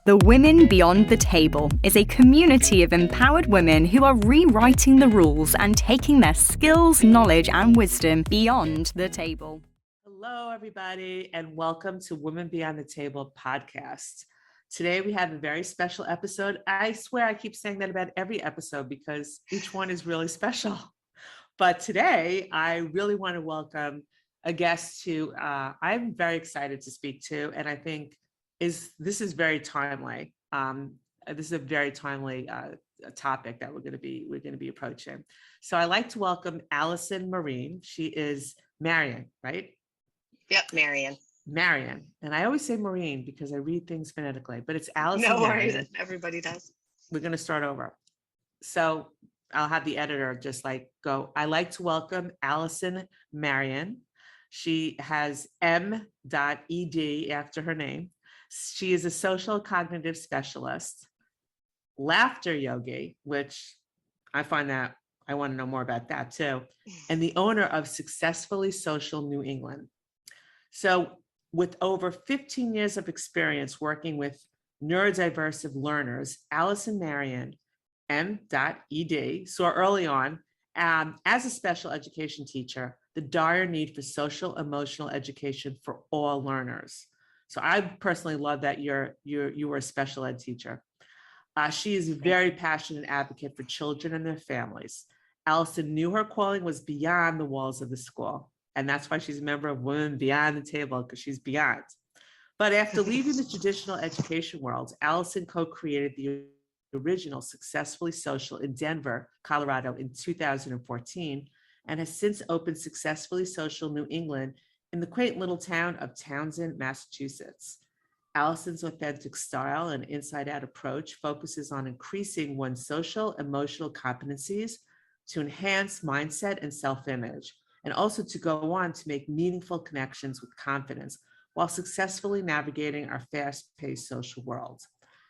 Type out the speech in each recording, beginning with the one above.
The Women Beyond the Table is a community of empowered women who are rewriting the rules and taking their skills, knowledge, and wisdom beyond the table. Hello, everybody, and welcome to Women Beyond the Table podcast. Today, we have a very special episode. I swear I keep saying that about every episode because each one is really special. But today, I really want to welcome a guest who I'm very excited to speak to, and I think this is very timely. This is a very timely topic that we're going to be approaching. So I'd like to welcome Allison Marean. She is Marean, right? Yep, Marean. Marean. And I always say Marean because I read things phonetically, but it's Allison No worries, Marean. everybody does. We're going to start over. So I'll have the editor just go. I like to welcome Allison Marean. She has M.Ed after her name. She is a social cognitive specialist, laughter yogi, which I find that I want to know more about that too, and the owner of Successfully Social New England. So with over 15 years of experience working with neurodiverse learners, Allison Marean, M.Ed, saw early on as a special education teacher, the dire need for social emotional education for all learners. So I personally love that you were a special ed teacher. She is a very passionate advocate for children and their families. Allison knew her calling was beyond the walls of the school. And that's why she's a member of Women Beyond the Table, because she's beyond. But after leaving the traditional education world, Allison co-created the original Successfully Social in Denver, Colorado in 2014, and has since opened Successfully Social New England in the quaint little town of Townsend, Massachusetts. Allison's authentic style and inside-out approach focuses on increasing one's social, emotional competencies to enhance mindset and self-image, and also to go on to make meaningful connections with confidence while successfully navigating our fast-paced social world.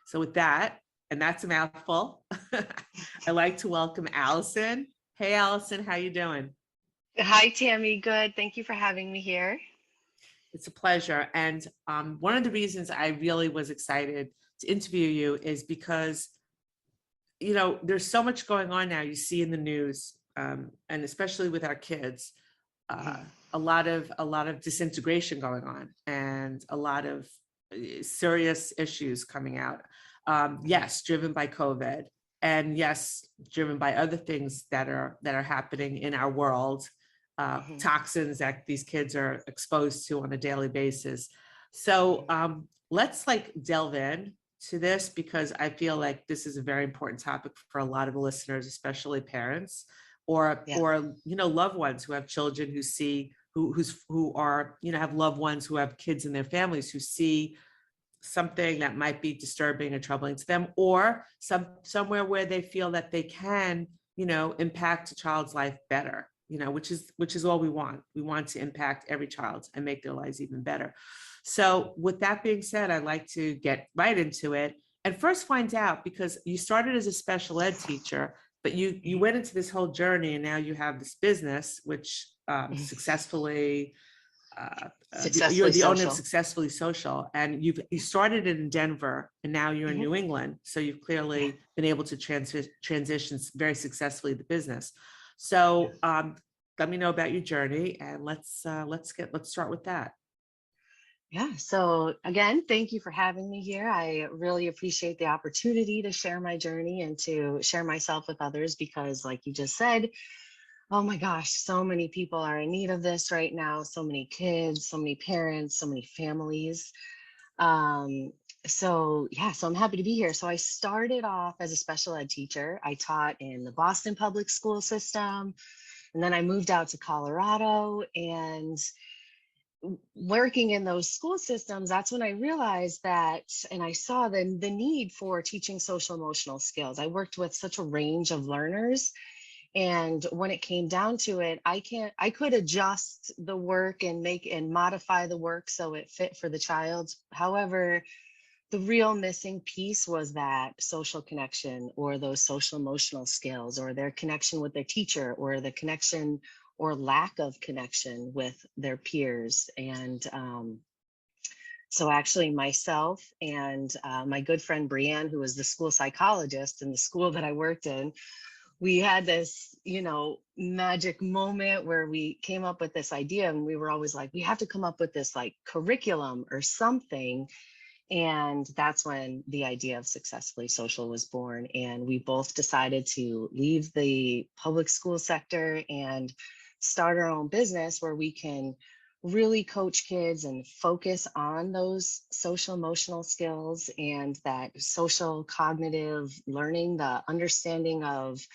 So with that, and that's a mouthful, I'd like to welcome Allison. Hey, Allison, how you doing? Hi, Tammy. Good. Thank you for having me here. It's a pleasure. And one of the reasons I really was excited to interview you is because, you know, there's so much going on now. You see in the news, and especially with our kids, a lot of disintegration going on, and a lot of serious issues coming out. Yes, driven by COVID, and yes, driven by other things that are happening in our world. Toxins that these kids are exposed to on a daily basis. So let's delve in to this, because I feel like this is a very important topic for a lot of the listeners, especially parents or loved ones who have children who are have loved ones who have kids in their families who see something that might be disturbing or troubling to them, or somewhere where they feel that they can impact a child's life better. Which is all we want. We want to impact every child and make their lives even better. So with that being said, I'd like to get right into it and first find out, because you started as a special ed teacher, but you went into this whole journey, and now you have this business, which successfully, you're the owner of Successfully Social, and you started it in Denver, and now you're in New England. So you've clearly been able to transition very successfully the business. So let me know about your journey, and let's start with that. Yeah. So again, thank you for having me here. I really appreciate the opportunity to share my journey and to share myself with others, because like you just said, oh my gosh, so many people are in need of this right now. So many kids, so many parents, so many families. So I'm happy to be here. So I started off as a special ed teacher. I taught in the Boston public school system, and then I moved out to Colorado, and working in those school systems, that's when I realized that, and I saw the need for teaching social emotional skills. I worked with such a range of learners, and when it came down to it, I could adjust the work and modify the work so it fit for the child. However, the real missing piece was that social connection, or those social emotional skills, or their connection with their teacher, or the connection or lack of connection with their peers. And So actually myself and my good friend Brianne, who was the school psychologist in the school that I worked in, we had this, magic moment where we came up with this idea, and we were always like, we have to come up with this like curriculum or something. And that's when the idea of Successfully Social was born. And we both decided to leave the public school sector and start our own business where we can really coach kids and focus on those social emotional skills and that social cognitive learning, the understanding of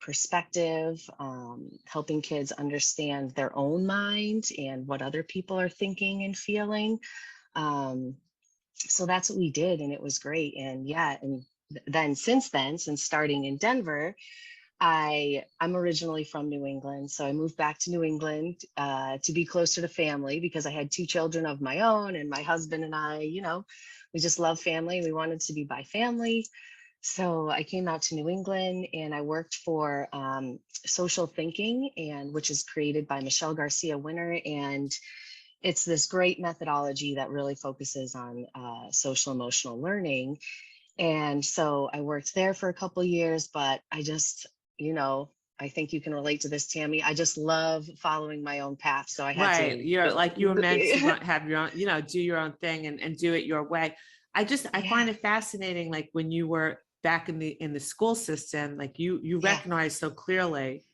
perspective, helping kids understand their own mind and what other people are thinking and feeling. So that's what we did, and it was great. And yeah, and then since starting in Denver, I'm originally from New England, so I moved back to New England to be closer to family because I had two children of my own, and my husband and I, we just love family. We wanted to be by family. So I came out to New England and I worked for Social Thinking, and which is created by Michelle Garcia Winner. And it's this great methodology that really focuses on social emotional learning. And so I worked there for a couple of years, but I just, I think you can relate to this, Tammy. I just love following my own path. So I had Right. to. You're like, you were meant to have your own, do your own thing and do it your way. I find it fascinating. Like when you were back in the school system, like you recognized so clearly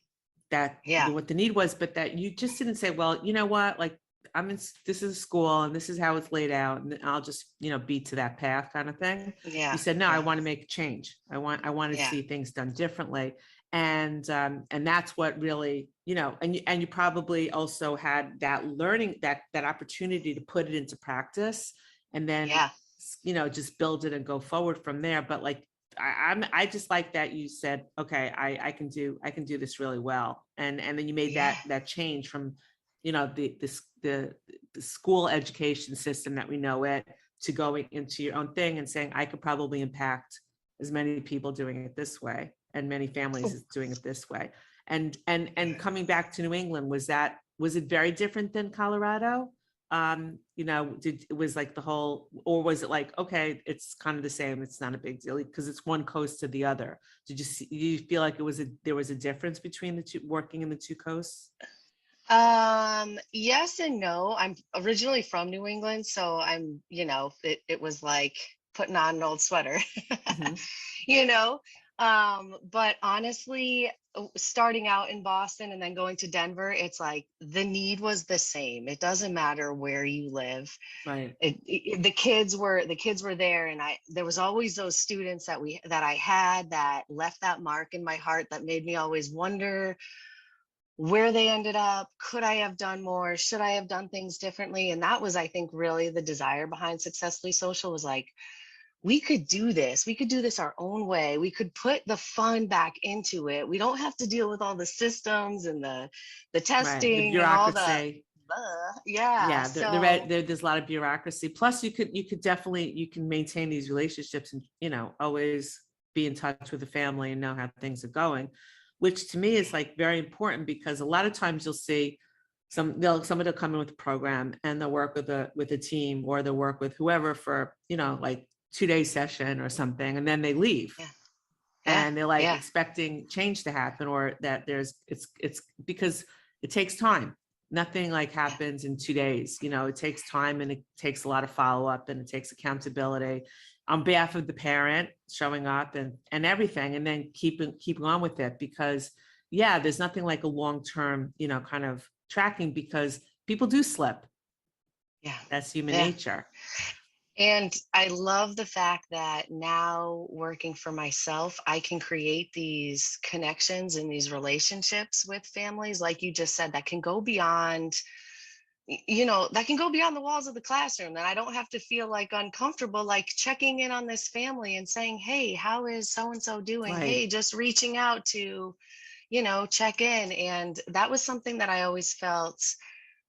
that what the need was, but that you just didn't say, well, you know what, like this is a school and this is how it's laid out, and I'll just, beat to that path kind of thing. You said, no, I want to make a change. I want to see things done differently. And that's what really, and you probably also had that learning, that opportunity to put it into practice and then, just build it and go forward from there. But like, I just like that you said, okay, I can do this really well. And then you made that change from, the school education system that we know it to going into your own thing and saying, I could probably impact as many people doing it this way and many families doing it this way. And coming back to New England, was it very different than Colorado? It was like the whole, or was it like, okay, it's kind of the same, it's not a big deal because it's one coast to the other? Did you feel like there was a difference between the two, working in the two coasts? Yes and no. I'm originally from New England, so I'm, it was like putting on an old sweater, but honestly, starting out in Boston and then going to Denver, it's like the need was the same. It doesn't matter where you live. Right. The kids were there, and there was always those students that I had that left that mark in my heart that made me always wonder where they ended up. Could I have done more? Should I have done things differently? And that was, I think, really the desire behind Successfully Social, was like, we could do this. We could do this our own way. We could put the fun back into it. We don't have to deal with all the systems and the testing, the bureaucracy. And all the there's a lot of bureaucracy. Plus, you can definitely maintain these relationships and always be in touch with the family and know how things are going, which to me is like very important, because a lot of times you'll see somebody will come in with a program and they'll work with a team, or they'll work with whoever for like 2-day session or something, and then they leave. And they're like expecting change to happen, or that it's because it takes time. Nothing like happens in 2 days. It takes time, and it takes a lot of follow-up, and it takes accountability on behalf of the parent, showing up and everything, and then keeping on with it, because there's nothing like a long-term, kind of tracking, because people do slip. That's human nature. And I love the fact that now, working for myself, I can create these connections and these relationships with families, like you just said, that can go beyond, that can go beyond the walls of the classroom. That I don't have to feel like uncomfortable, like checking in on this family and saying, hey, how is so-and-so doing? Right. Hey, just reaching out to, check in. And that was something that I always felt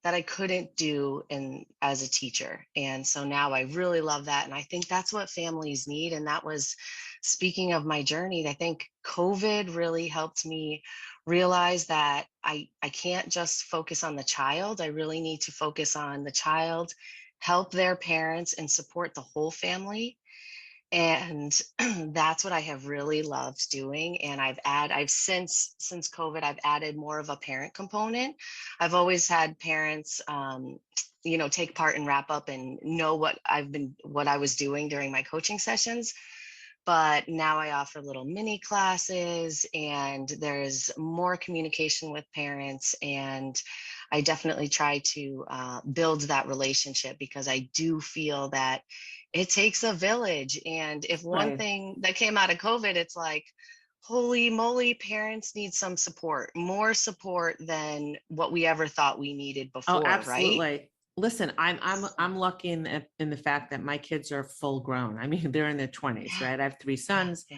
that I couldn't do as a teacher. And so now I really love that. And I think that's what families need. And that was, speaking of my journey, I think COVID really helped me realize that I can't just focus on the child. I really need to focus on the child help their parents and support the whole family. And that's what I have really loved doing. And I've since COVID, I've added more of a parent component. I've always had parents, take part and wrap up and know what I was doing during my coaching sessions. But now I offer little mini classes, and there's more communication with parents. And I definitely try to build that relationship, because I do feel that it takes a village. And if one Right. thing that came out of COVID, it's like, holy moly, parents need some support, more support than what we ever thought we needed Oh, before, right? absolutely. Listen, I'm lucky in the fact that my kids are full grown. I mean, they're in their 20s, Yeah, right? I have three yeah, sons. yeah,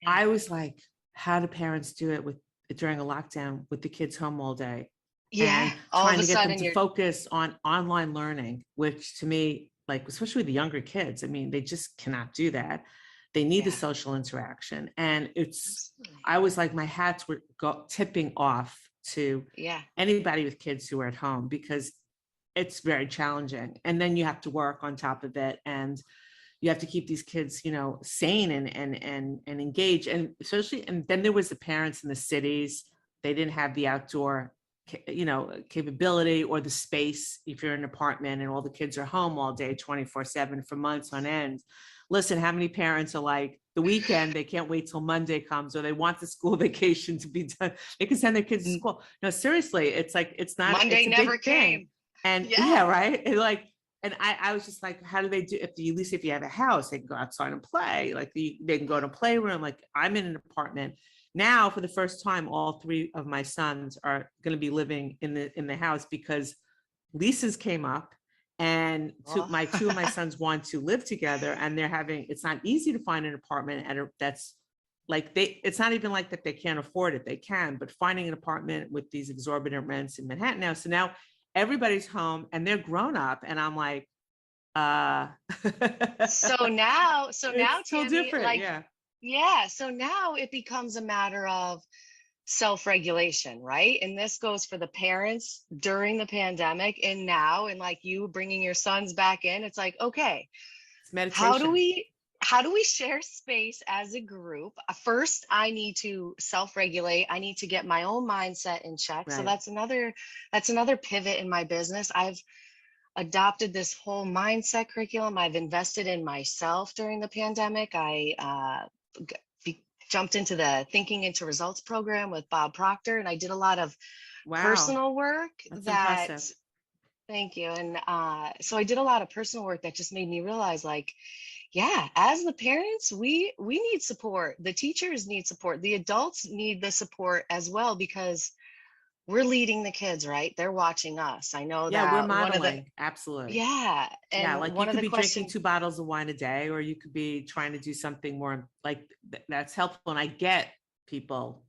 yeah, I was like, how do parents do it during a lockdown with the kids home all day yeah. and All of trying a to get them sudden to you're, focus on online learning, which to me, like, especially the younger kids, I mean, they just cannot do that. They need the yeah, social interaction. And absolutely. I was like, my hats were tipping off to Yeah, anybody with kids who are at home, because it's very challenging. And then you have to work on top of it. And you have to keep these kids, sane and engaged. And especially, and then there was the parents in the cities. They didn't have the outdoor, capability or the space. If you're in an apartment and all the kids are home all day, 24/7 for months on end. Listen, how many parents are like, the weekend, they can't wait till Monday comes, or they want the school vacation to be done. They can send their kids to N- school. No, seriously, it's like, Monday it's a never big thing. came. And yeah, Yeah, right. And I was just like, how do they do, at least if you have a house, they can go outside and play. Like they can go to a playroom. Like, I'm in an apartment now. For the first time, all three of my sons are going to be living in the house, because leases came up, and oh. two of my sons want to live together, and it's not easy to find an apartment that's like, it's not even like that they can't afford it. They can, but finding an apartment with these exorbitant rents in Manhattan now. So now everybody's home and they're grown up, and I'm like, uh So now, it's so Tammy, different. like, Yeah. yeah, so now it becomes a matter of self-regulation, right? And this goes for the parents during the pandemic and now, and like you bringing your sons back in. It's like, okay, It's how do meditation. we how do we share space as a group? First, I need to self-regulate. I need to get my own mindset in check. So Right. that's another pivot in my business. I've adopted this whole mindset curriculum. I've invested in myself during the pandemic. I jumped into the Thinking into Results program with Bob Proctor, and I did a lot of Wow. personal work That's that, impressive. thank you. And so I did a lot of personal work that just made me realize, like, yeah, as the parents, we need support. The teachers need support. The adults need the support as well, because we're leading the kids, right? They're watching us. I know Yeah, we're that one of the, modeling. Absolutely. yeah, Yeah, and like you one of could the be drinking questions, 2 bottles of wine a day, or you could be trying to do something more like that's helpful. And I get people,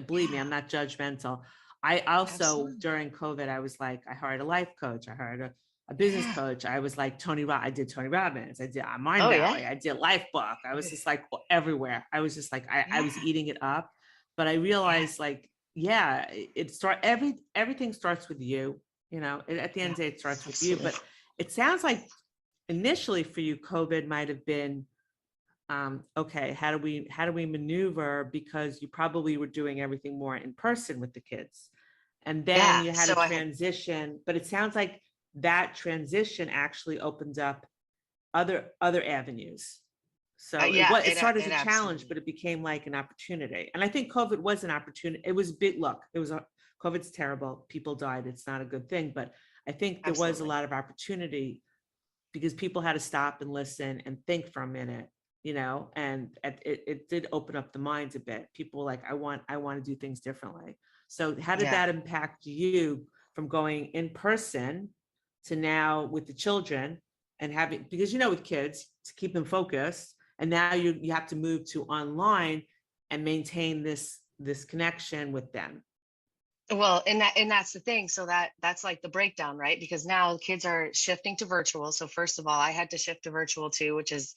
believe me, yeah, I'm not judgmental. I also, absolutely. during COVID, I was like, I hired a life coach, I hired a business Yeah. coach. I was like I did Tony Robbins, I did Mind Oh yeah. Valley, I did Life Book. I was just like everywhere. I was just like, I Yeah. was eating it up. But I Yeah. realized, like, yeah, everything starts with you. At the end Yeah. of the day, it starts with you. Absolutely. But it sounds like initially for you, COVID might have been, okay, how do we maneuver, because you probably were doing everything more in person with the kids, and then Yeah. you had a So I had, transition. But it sounds like that transition actually opened up other avenues. So yeah, it started as it a challenge, absolutely, but it became like an opportunity. And I think COVID was an opportunity. It was a big look. COVID's terrible. People died. It's not a good thing. But I think there was a absolutely. lot of opportunity, because people had to stop and listen and think for a minute, and it did open up the minds a bit. People were like, I want to do things differently. So how did Yeah. that impact you, from going in person to now with the children, and having, because with kids, to keep them focused, and now you have to move to online and maintain this connection with them. Well, and that's the thing. So that's like the breakdown, right? Because now kids are shifting to virtual. So first of all, I had to shift to virtual too, which is,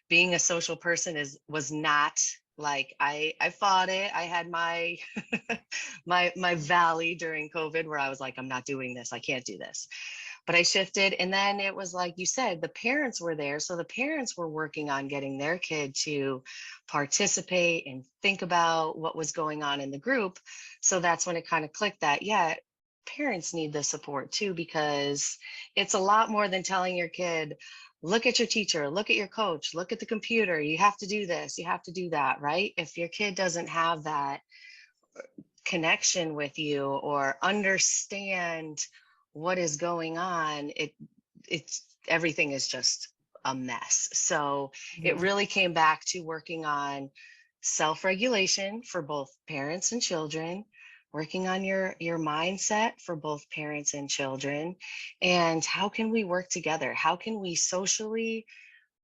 being a social person was not, like, I fought it. I had my my valley during COVID where I was like, I'm not doing this. I can't do this. but I shifted. And then it was like you said, the parents were there. So the parents were working on getting their kid to participate and think about what was going on in the group. So that's when it kind of clicked that, yeah, parents need the support too, because it's a lot more than telling your kid, look at your teacher, look at your coach, look at the computer, you have to do this, you have to do that, right? If your kid doesn't have that connection with you or understand what is going on, it's everything is just a mess. So it really came back to working on self-regulation for both parents and children, working on your mindset for both parents and children, and how can we work together? How can we socially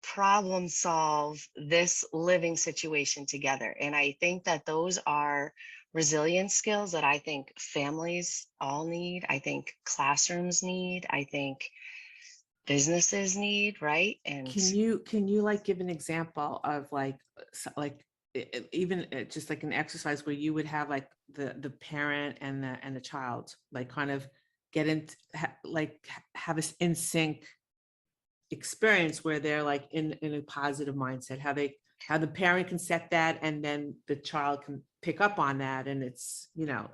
problem solve this living situation together? And I think that those are resilience skills that I think families all need. I think classrooms need. I think businesses need, right? And Can you like give an example of like even just like an exercise where you would have like the parent and the child like kind of get into like have a in sync experience where they're like in a positive mindset, how the parent can set that and then the child can pick up on that, and it's, you know,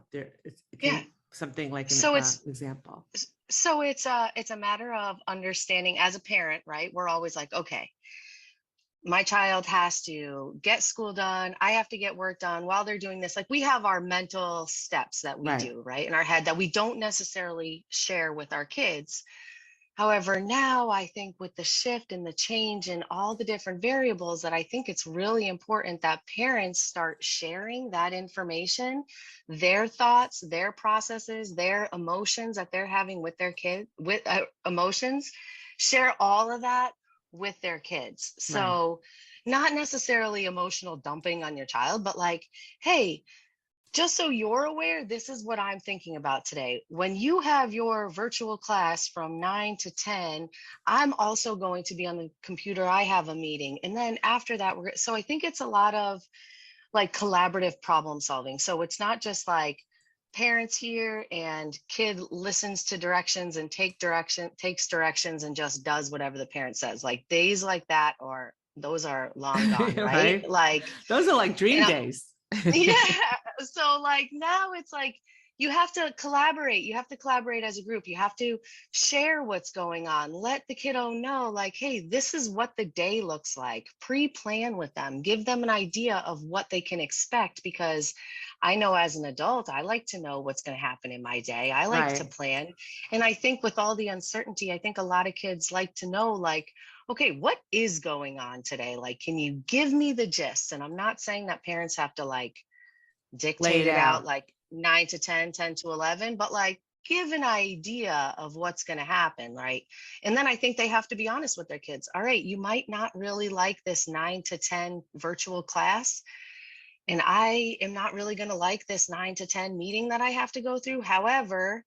something like an so example. So it's a matter of understanding as a parent, right? We're always like, okay, my child has to get school done. I have to get work done while they're doing this. Like we have our mental steps that we do, right, in our head that we don't necessarily share with our kids. However, now I think with the shift and the change and all the different variables, that I think it's really important that parents start sharing that information, their thoughts, their processes, their emotions that they're having with their kid, with emotions, share all of that with their kids. So not necessarily emotional dumping on your child, but like, hey, just so you're aware, this is what I'm thinking about today. When you have your virtual class from 9 to 10, I'm also going to be on the computer. I have a meeting. And then after that, so I think it's a lot of like collaborative problem solving. So it's not just like parents here and kid listens to directions and takes directions and just does whatever the parent says. Like days like that, or those are long gone, right? Like those are like dream days. Yeah. So like now it's like you have to collaborate. You have to collaborate as a group. You have to share what's going on. Let the kiddo know, like, hey, this is what the day looks like. Pre-plan with them. Give them an idea of what they can expect, because I know as an adult, I like to know what's going to happen in my day. I like to plan. And I think with all the uncertainty, I think a lot of kids like to know, like, okay, what is going on today? Like, can you give me the gist? And I'm not saying that parents have to like dictate it out like 9 to 10, 10 to 11, but like give an idea of what's going to happen, right? And then I think they have to be honest with their kids. All right, you might not really like this 9 to 10 virtual class, and I am not really going to like this 9 to 10 meeting that I have to go through. However,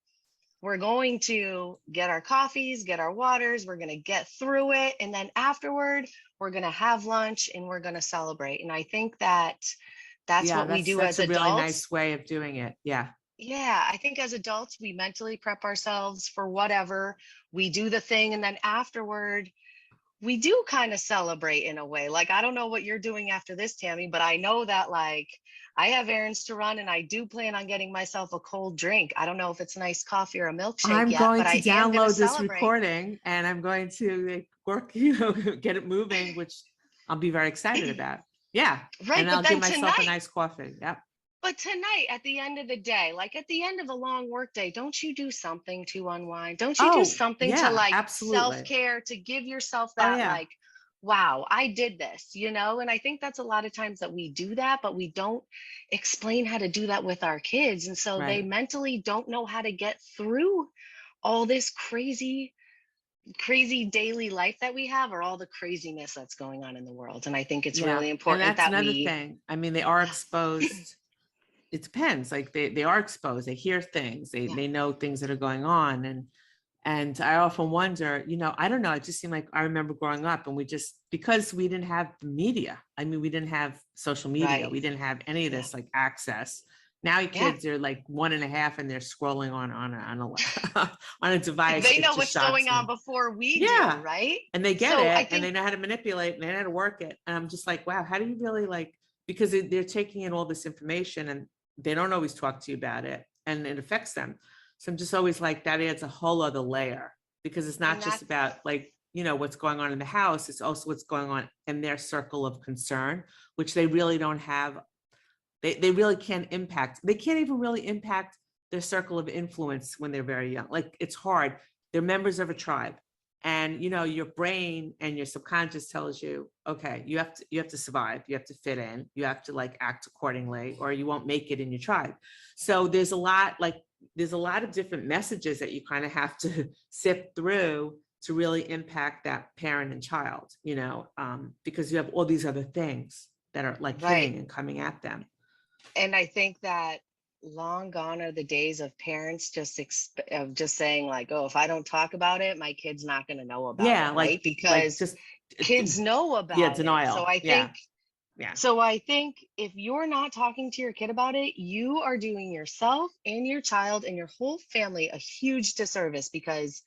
we're going to get our coffees, get our waters, we're going to get through it. And then afterward, we're going to have lunch and we're going to celebrate. And I think that that's what we do as adults. That's a really nice way of doing it. Yeah. Yeah. I think as adults, we mentally prep ourselves for whatever. We do the thing. And then afterward, we do kind of celebrate in a way. Like, I don't know what you're doing after this, Tammy, but I know that like I have errands to run and I do plan on getting myself a cold drink. I don't know if it's a nice coffee or a milkshake I'm yet, going but to download this celebrate. Recording and I'm going to like, work, you know, get it moving, which I'll be very excited about. Yeah. Right. And I'll give myself a nice coffee. Yep. But tonight, at the end of the day, like at the end of a long work day, don't you do something to unwind? Don't you do something to like self-care, to give yourself that like, wow, I did this, you know? And I think that's a lot of times that we do that, but we don't explain how to do that with our kids. And so they mentally don't know how to get through all this crazy daily life that we have, or all the craziness that's going on in the world. And I think it's really important and that's another thing. I mean, they are exposed. It depends. Like they are exposed. They hear things. They know things that are going on. And I often wonder, you know, I don't know. It just seemed like I remember growing up and because we didn't have the media. I mean, we didn't have social media. We didn't have any of this like access. Now your Yeah. kids are like 1.5 and they're scrolling on a on a device. They It know just what's shocks going on me. before we do, Yeah. right? And they get So I it and think, they know how to manipulate and they know how to work it. And I'm just like, wow, how do you really like, because they're taking in all this information and they don't always talk to you about it and it affects them. So I'm just always like, that adds a whole other layer because it's not and just that's, about like, what's going on in the house. It's also what's going on in their circle of concern, which they really don't have. They really can't impact. They can't even really impact their circle of influence when they're very young. Like it's hard. They're members of a tribe. And your brain and your subconscious tells you, okay, you have to survive, you have to fit in, you have to like act accordingly, or you won't make it in your tribe. So there's a lot of different messages that you kind of have to sift through to really impact that parent and child, because you have all these other things that are like right. hitting and coming at them. And I think that long gone are the days of parents of just saying like, oh, if I don't talk about it, my kid's not going to know about Yeah, it, like right? Because just kids know about it. denial. So I Yeah. think, Yeah. if you're not talking to your kid about it, you are doing yourself and your child and your whole family a huge disservice, because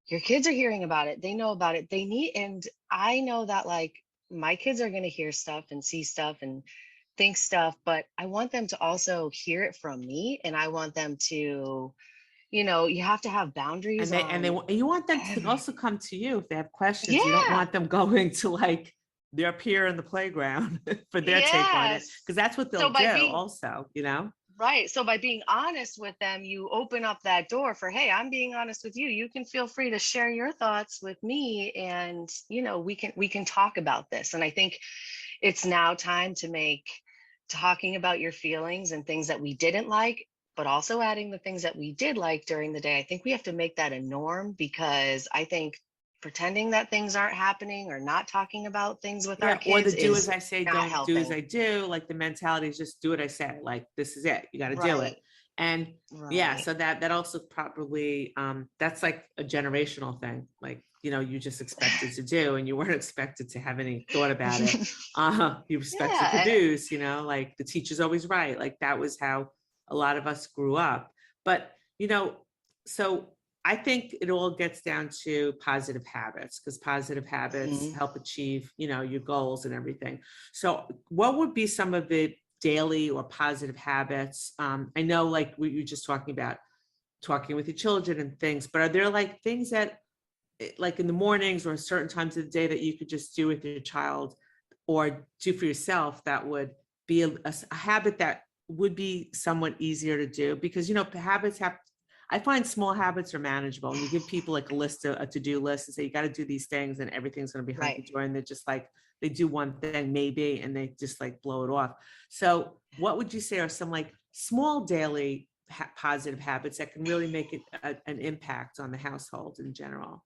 your kids are hearing about it. They know about it. And I know that like my kids are going to hear stuff and see stuff and think stuff, but I want them to also hear it from me. And I want them to, you have to have boundaries You want them to everything. also come to you if they have questions. You don't Yeah. want them going to like their peer in the playground for their take on it, Yes. because that's what So they'll do also, right. So by being honest with them, you open up that door for, hey, I'm being honest with you. You can feel free to share your thoughts with me. And, we can talk about this. And I think it's now time to make talking about your feelings and things that we didn't like, but also adding the things that we did like during the day. I think we have to make that a norm, because I think pretending that things aren't happening or not talking about things with our Or the kids do as is I say, not don't do as helping. I do. Like the mentality is just do what I say. Like this is it. You got to do it. Right. And yeah, Right. so that also probably that's like a generational thing. Like you just expected to do, and you weren't expected to have any thought about it. You expect to Yeah. produce. Like the teacher's always right. Like that was how a lot of us grew up. But so I think it all gets down to positive habits, because positive habits Mhm. help achieve, your goals and everything. So what would be some of the daily or positive habits? I know like we were just talking about talking with your children and things, but are there like things that like in the mornings or certain times of the day that you could just do with your child or do for yourself that would be a habit that would be somewhat easier to do? Because, habits have, I find small habits are manageable. And you give people like a to-do list and say, you got to do these things and everything's going to be hunky Right. dory. And they're just like, they do one thing maybe, and they just like blow it off. So what would you say are some like small daily positive habits that can really make it an impact on the household in general?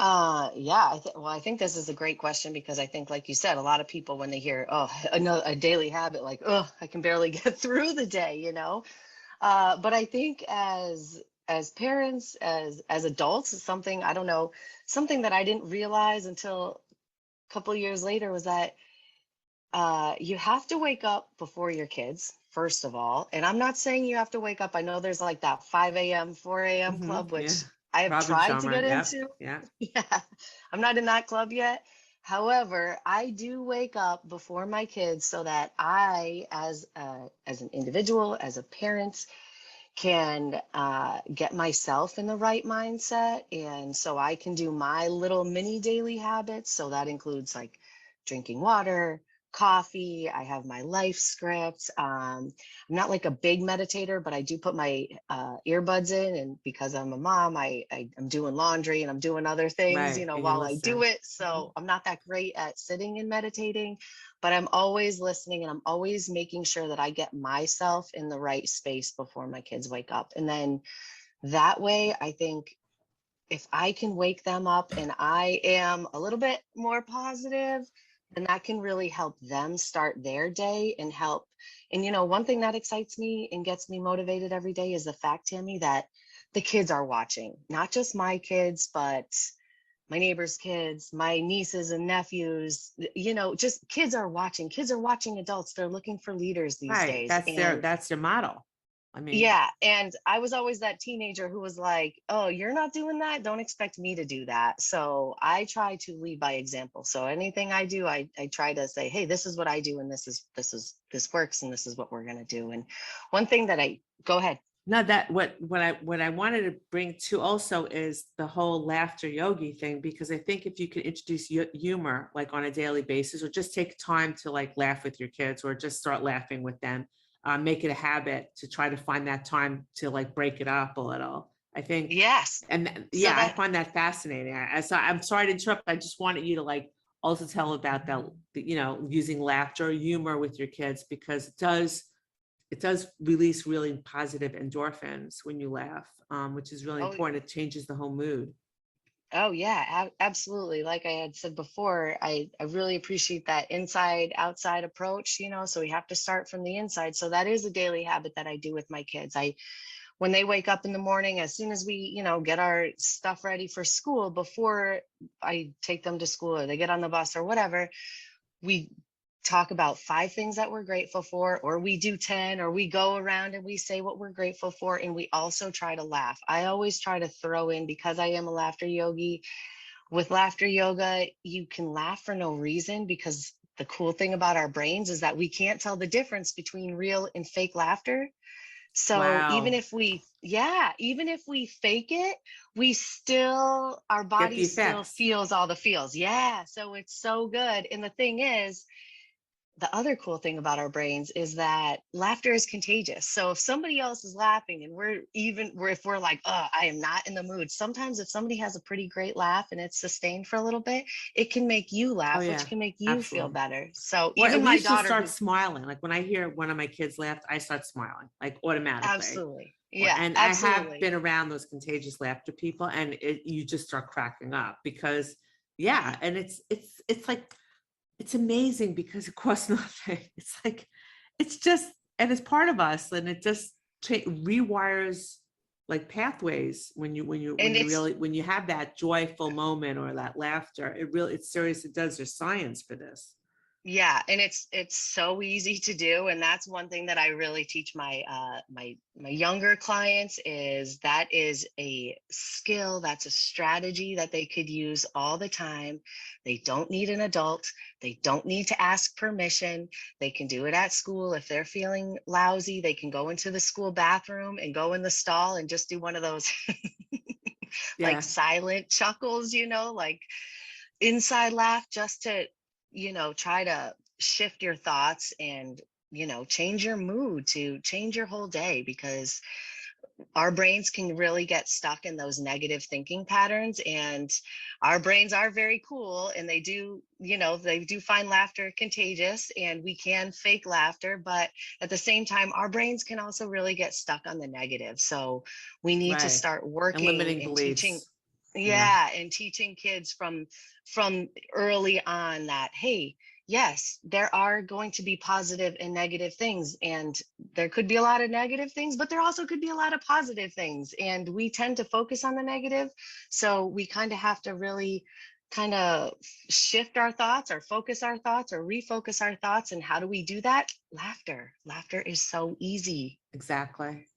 Yeah, I think this is a great question, because I think, like you said, a lot of people, when they hear, oh, a daily habit, like, oh, I can barely get through the day. But I think as parents, as adults, something, I don't know, something that I didn't realize until a couple years later was that you have to wake up before your kids, first of all. And I'm not saying you have to wake up. I know there's like that 5 a.m., 4 a.m. club, Yeah. which I have Robin tried to Sharma. get Yep. into. Yeah. Yeah, I'm not in that club yet. However, I do wake up before my kids so that I, as an individual, as a parent, can get myself in the right mindset, and so I can do my little mini daily habits. So that includes like drinking water, coffee. I have my life script. I'm not like a big meditator, but I do put my earbuds in, and because I'm a mom, I'm doing laundry and I'm doing other things, Right. And you while I do listen. it. So I'm not that great at sitting and meditating, but I'm always listening, and I'm always making sure that I get myself in the right space before my kids wake up. And then that way, I think if I can wake them up and I am a little bit more positive, then that can really help them start their day and help. And, one thing that excites me and gets me motivated every day is the fact, Tammy, that the kids are watching, not just my kids, but my neighbors' kids, my nieces and nephews, you know, just kids are watching adults. They're looking for leaders these Right. days. And That's their model. I mean, yeah, and I was always that teenager who was like, "Oh, you're not doing that? Don't expect me to do that." So I try to lead by example. So anything I do, I try to say, "Hey, this is what I do, and this works, and this is what we're gonna do." And one thing that I go ahead. no, that what I wanted to bring to also is the whole laughter yogi thing, because I think if you could introduce humor like on a daily basis, or just take time to like laugh with your kids, or just start laughing with them, make it a habit to try to find that time to like break it up a little. I think, Yes. and So yeah, I that find that fascinating. I'm sorry to interrupt. I just wanted you to like also tell about that, you know, using laughter or humor with your kids, because it does release really positive endorphins when you laugh, which is really oh important. It changes the whole mood. oh yeah, absolutely. Like I had said before, I really appreciate that inside outside approach, you know, so we have to start from the inside. So that is a daily habit that I do with my kids. I When they wake up in the morning, as soon as we, you know, get our stuff ready for school, before I take them to school or they get on the bus or whatever, we talk about 5 things that we're grateful for, or we do 10, or we go around and we say what we're grateful for. And we also try to laugh. I always try to throw in, because I am a laughter yogi, with laughter yoga, you can laugh for no reason, because the cool thing about our brains is that we can't tell the difference between real and fake laughter. So even Wow. if we, yeah, even if we fake it, our Get the body still effects. feels all the feels. Yeah. So it's so good. And the thing is, the other cool thing about our brains is that laughter is contagious. So if somebody else is laughing and if we're like, oh, I am not in the mood, sometimes if somebody has a pretty great laugh and it's sustained for a little bit, it can make you Oh laugh, which yeah, can make you feel absolutely. better. So Or at even my least you'll daughter, start who's smiling. Like when I hear one of my kids laugh, I start smiling like automatically. absolutely, yeah, And I have absolutely. been around those contagious laughter people, and you just start cracking up because, yeah, and it's like it's amazing because it costs nothing. It's like it's just, and it's part of us, and it just rewires like pathways And it's when you have that joyful moment or that laughter. It's serious. It does. There's science for this. Yeah, and it's so easy to do, and that's one thing that I really teach my younger clients, is that is a skill, that's a strategy that they could use all the time. They don't need an adult, they don't need to ask permission. They can do it at school. If they're feeling lousy, they can go into the school bathroom and go in the stall and just do one of those like Yeah. silent chuckles, you know, like inside laugh, just to, try to shift your thoughts and, change your mood, to change your whole day, because our brains can really get stuck in those negative thinking patterns. And our brains are very cool, and they do find laughter contagious, and we can fake laughter, but at the same time our brains can also really get stuck on the negative. So we need to Right. start And working limiting and teaching. beliefs. Yeah. Yeah, and teaching kids from early on that, hey, yes, there are going to be positive and negative things, and there could be a lot of negative things, but there also could be a lot of positive things, and we tend to focus on the negative. So we kind of have to really kind of shift our thoughts, or focus our thoughts, or refocus our thoughts. And how do we do that? Laughter is so easy, Exactly.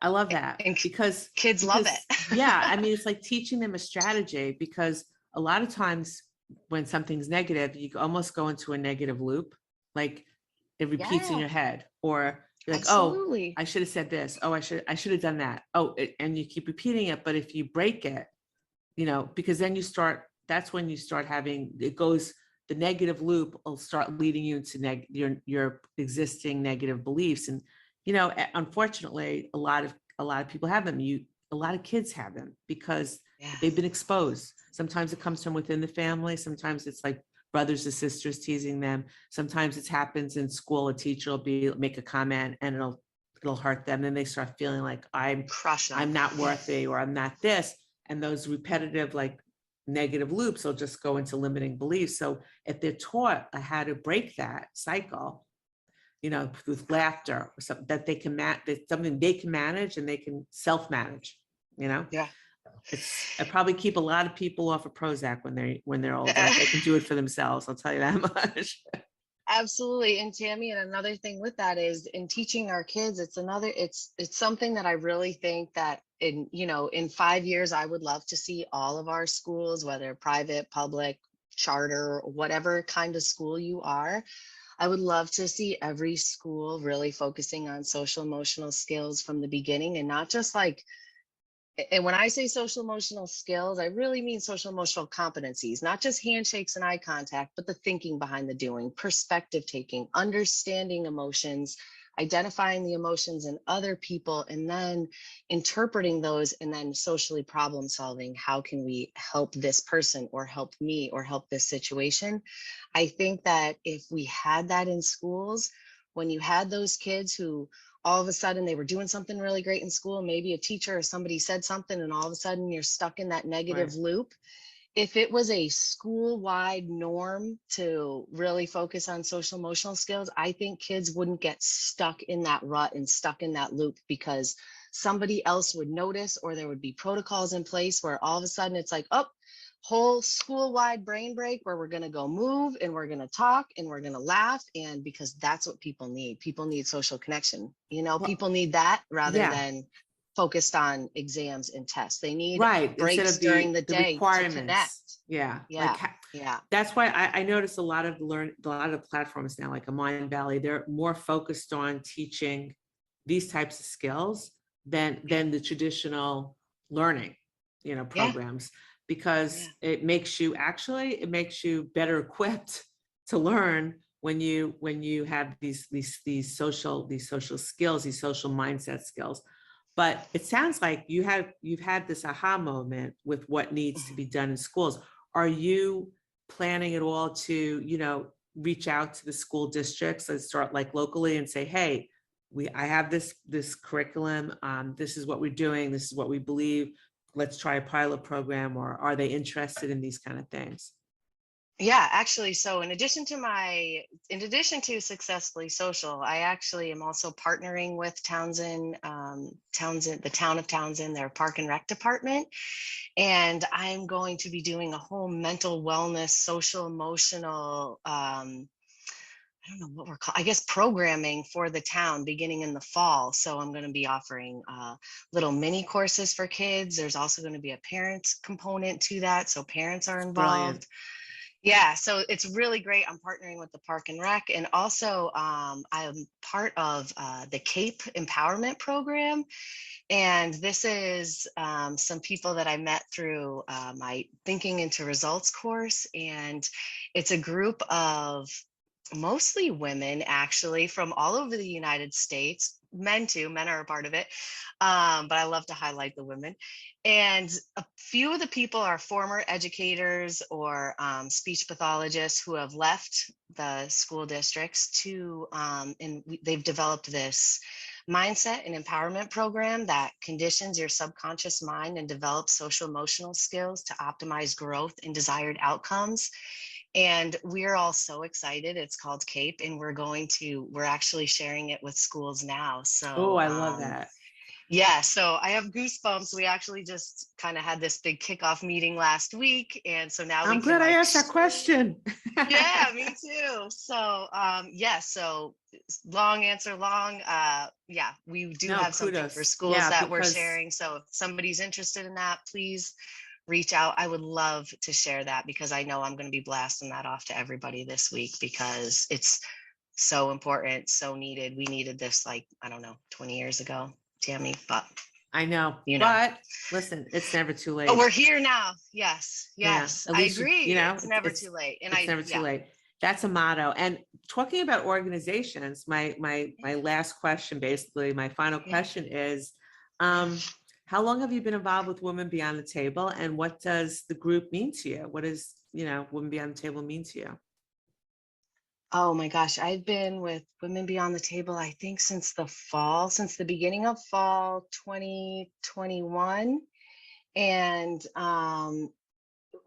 I love that and kids love because it. yeah, I mean it's like teaching them a strategy, because a lot of times when something's negative, you almost go into a negative loop. Like it repeats in Yeah, your head, or you're like, oh, absolutely. I should have said this. Oh, I should have done that. Oh, and you keep repeating it. But if you break it, because then that's when you start having, the negative loop will start leading you into your existing negative beliefs. And, unfortunately, a lot of people have them. A lot of kids have them because they've Yes. been exposed. Sometimes it comes from within the family. Sometimes it's like brothers or sisters teasing them. Sometimes it happens in school. A teacher will make a comment and it'll hurt them. Then they start feeling like Crush them. I'm not worthy, or I'm not this. And those repetitive, like negative loops will just go into limiting beliefs. So if they're taught how to break that cycle, with laughter, or something that they can that's something they can manage and they can self-manage, you know? Yeah. I probably keep a lot of people off of Prozac when they're older. They can do it for themselves. I'll tell you that much. Absolutely. And Tammy, and another thing with that is in teaching our kids, it's something that I really think that in 5 years, I would love to see all of our schools, whether private, public, charter, whatever kind of school you are. I would love to see every school really focusing on social emotional skills from the beginning, and not just like, and when I say social emotional skills, I really mean social emotional competencies, not just handshakes and eye contact, but the thinking behind the doing, perspective taking, understanding emotions, identifying the emotions in other people, and then interpreting those, and then socially problem solving. How can we help this person, or help me, or help this situation? I think that if we had that in schools, when you had those kids who all of a sudden they were doing something really great in school, maybe a teacher or somebody said something, and all of a sudden you're stuck in that negative loop. If it was a school-wide norm to really focus on social emotional skills, I think kids wouldn't get stuck in that rut and stuck in that loop, because somebody else would notice, or there would be protocols in place where all of a sudden it's like, oh, whole school-wide brain break where we're going to go move, and we're going to talk, and we're going to laugh. And because that's what people need. People need social connection. Well, people need that rather yeah. than focused on exams and tests. They need Right, breaks instead of during the day to requirements. connect. Yeah. Yeah. That's why I noticed a lot of the platforms now, like a Mind Valley, they're more focused on teaching these types of skills than the traditional learning, programs, because it makes you better equipped to learn when you have these social skills, these social mindset skills. But it sounds like you've had this aha moment with what needs to be done in schools. Are you planning at all to, reach out to the school districts and start like locally and say, hey, I have this curriculum. This is what we're doing. This is what we believe. Let's try a pilot program. Or are they interested in these kind of things? Yeah, actually, so in addition to Successfully Social, I actually am also partnering with Townsend, the town of Townsend, their Park and Rec department. And I'm going to be doing a whole mental wellness, social, emotional, I don't know what we're called, I guess programming for the town beginning in the fall. So I'm going to be offering little mini courses for kids. There's also going to be a parent component to that. So parents are involved. Brilliant. Yeah, so it's really great. I'm partnering with the Park and Rec, and also I'm part of the CAPE Empowerment Program. And this is some people that I met through my Thinking into Results course. And it's a group of mostly women, actually, from all over the United States. Men too, men are a part of it. But I love to highlight the women. And a few of the people are former educators or speech pathologists who have left the school districts they've developed this mindset and empowerment program that conditions your subconscious mind and develops social emotional skills to optimize growth and desired outcomes. And we're all so excited. It's called CAPE, and we're actually sharing it with schools now. So I love that. Yeah, so I have goosebumps. We actually just kind of had this big kickoff meeting last week. And so now I'm glad I asked that question. Yeah, me too. So so long answer, we do have something for schools that we're sharing. So if somebody's interested in that, please reach out. I would love to share that, because I know I'm going to be blasting that off to everybody this week, because it's so important, so needed. We needed this 20 years ago, Tammy, but I know. But listen, it's never too late. But we're here now. Yes. Yeah, I agree. It's never too late. And it's never too late. That's a motto. And talking about organizations, my last question, basically, my final question is, how long have you been involved with Women Beyond the Table, and what does the group mean to you? What does, Women Beyond the Table mean to you? Oh my gosh, I've been with Women Beyond the Table, I think since the beginning of fall 2021. And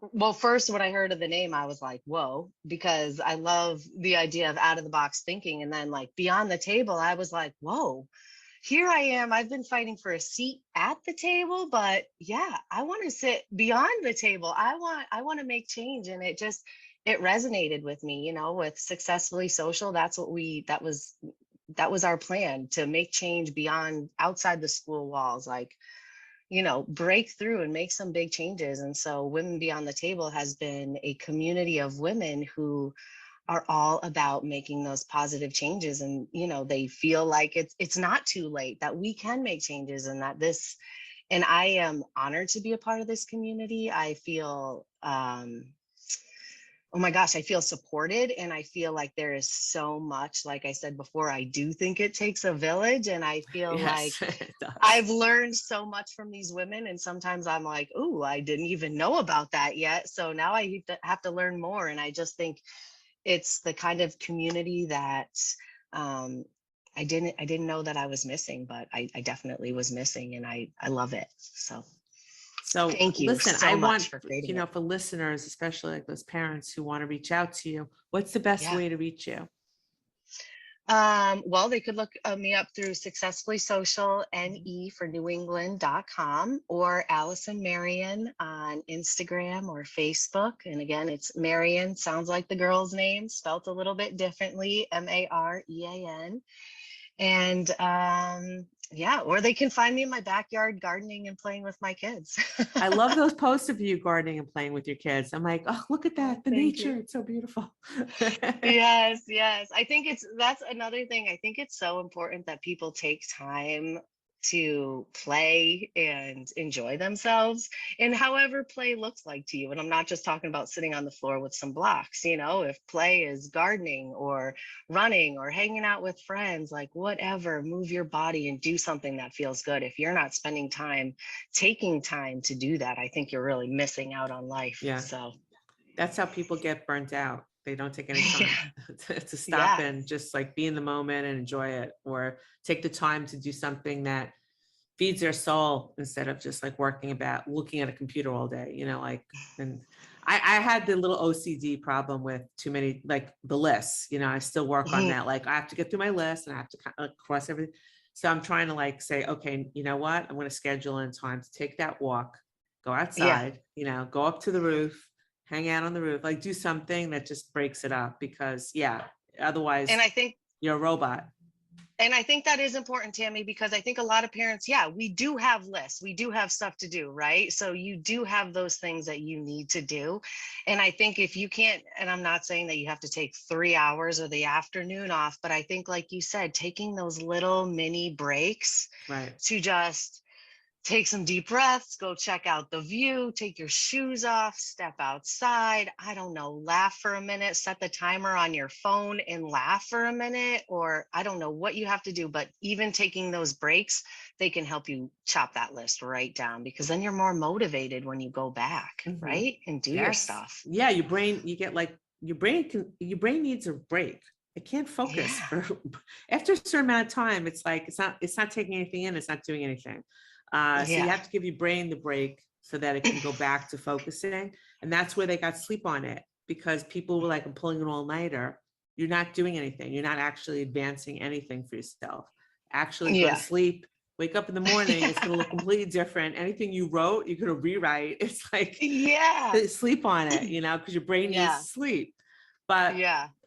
well, first, when I heard of the name, I was like, whoa, because I love the idea of out of the box thinking. And then Beyond the Table, I was like, whoa, here I am. I've been fighting for a seat at the table, but yeah, I want to sit beyond the table. I want to make change. And it resonated with me, with Successfully Social. That was our plan, to make change beyond, outside the school walls, like, break through and make some big changes. And so Women Beyond the Table has been a community of women who are all about making those positive changes. And they feel like it's not too late, that we can make changes, and and I am honored to be a part of this community. I feel oh my gosh, I feel supported, and I feel like there is so much. Like I said before, I do think it takes a village, and I feel like Yes, it does. I've learned so much from these women, and sometimes I'm like, "Ooh, I didn't even know about that yet." So now I have to learn more, and I just think it's the kind of community that I didn't know that I was missing, but I definitely was missing, and I love it. So So thank you listen, so I much want, for creating it. for listeners, especially like those parents who want to reach out to you, what's the best Yeah. way to reach you? Well, they could look me up through Successfully Social, NE for New England.com, or Allison Marean on Instagram or Facebook. And again, it's Marian, sounds like the girl's name, spelt a little bit differently, Marean. And yeah, or they can find me in my backyard gardening and playing with my kids. I love those posts of you gardening and playing with your kids. I'm like, oh, look at that. The Thank nature. you. It's so beautiful. Yes, yes. I think that's another thing. I think it's so important that people take time to play and enjoy themselves, and however play looks like to you. And I'm not just talking about sitting on the floor with some blocks, if play is gardening or running or hanging out with friends, like whatever, move your body and do something that feels good. If you're not spending time, taking time to do that, I think you're really missing out on life. Yeah. So That's how people get burnt out. They don't take any time to stop Yeah. and just like be in the moment and enjoy it, or take the time to do something that feeds their soul instead of just like looking at a computer all day, and I had the little OCD problem with too many, like the lists, I still work on that. Like I have to get through my list and I have to kind of cross everything. So I'm trying to like say, okay, you know what? I'm going to schedule in time to take that walk, go outside, go up to the roof, hang out on the roof, like do something that just breaks it up, because otherwise And I think you're a robot. that is important, Tammy, because I think a lot of parents, we do have lists. We do have stuff to do, right? So you do have those things that you need to do. And I think if you can't, and I'm not saying that you have to take 3 hours or the afternoon off, but I think, like you said, taking those little mini breaks Right. to just take some deep breaths, go check out the view, take your shoes off, step outside. I don't know, laugh for a minute, set the timer on your phone and laugh for a minute, or I don't know what you have to do, but even taking those breaks, they can help you chop that list right down, because then you're more motivated when you go back, right? And do your stuff. Yeah, your brain needs a break. It can't focus after a certain amount of time. It's like it's not taking anything in, it's not doing anything. So you have to give your brain the break so that it can go back to focusing. And that's where they got sleep on it, because people were like, I'm pulling an all-nighter. You're not doing anything. You're not actually advancing anything for yourself. Actually go to sleep, wake up in the morning. It's going to look completely different. Anything you wrote, you're going to rewrite. It's like, sleep on it, because your brain needs sleep. But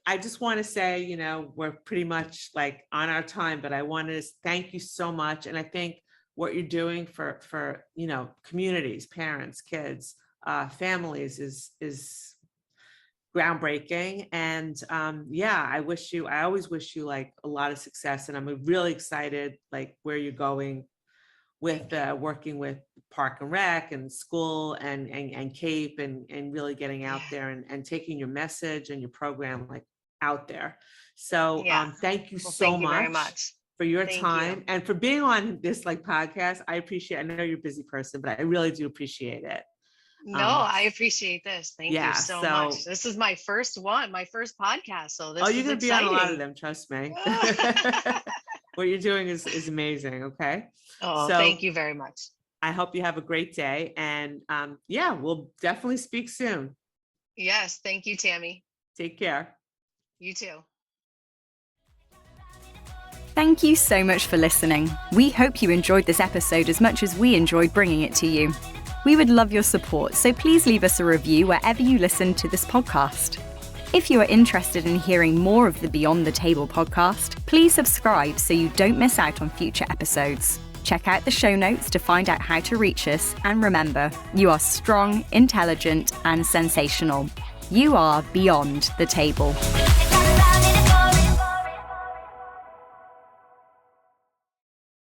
I just want to say, we're pretty much like on our time, but I want to thank you so much. And I think what you're doing for communities, parents, kids, families is groundbreaking. And I always wish you like a lot of success. And I'm really excited like where you're going with working with Park and Rec and school and CAPE and really getting out there and taking your message and your program like out there. So thank you so very much much for your time and for being on this like podcast. I know you're a busy person, but I really do appreciate it. No, I appreciate this. Thank you so much. This is my first podcast. So this is you're going to be on a lot of them. Trust me. What you're doing is amazing. Okay. Oh, so, thank you very much. I hope you have a great day. And we'll definitely speak soon. Yes. Thank you, Tammy. Take care. You too. Thank you so much for listening. We hope you enjoyed this episode as much as we enjoyed bringing it to you. We would love your support, so please leave us a review wherever you listen to this podcast. If you are interested in hearing more of the Beyond the Table podcast, please subscribe so you don't miss out on future episodes. Check out the show notes to find out how to reach us, and remember, you are strong, intelligent, and sensational. You are Beyond the Table.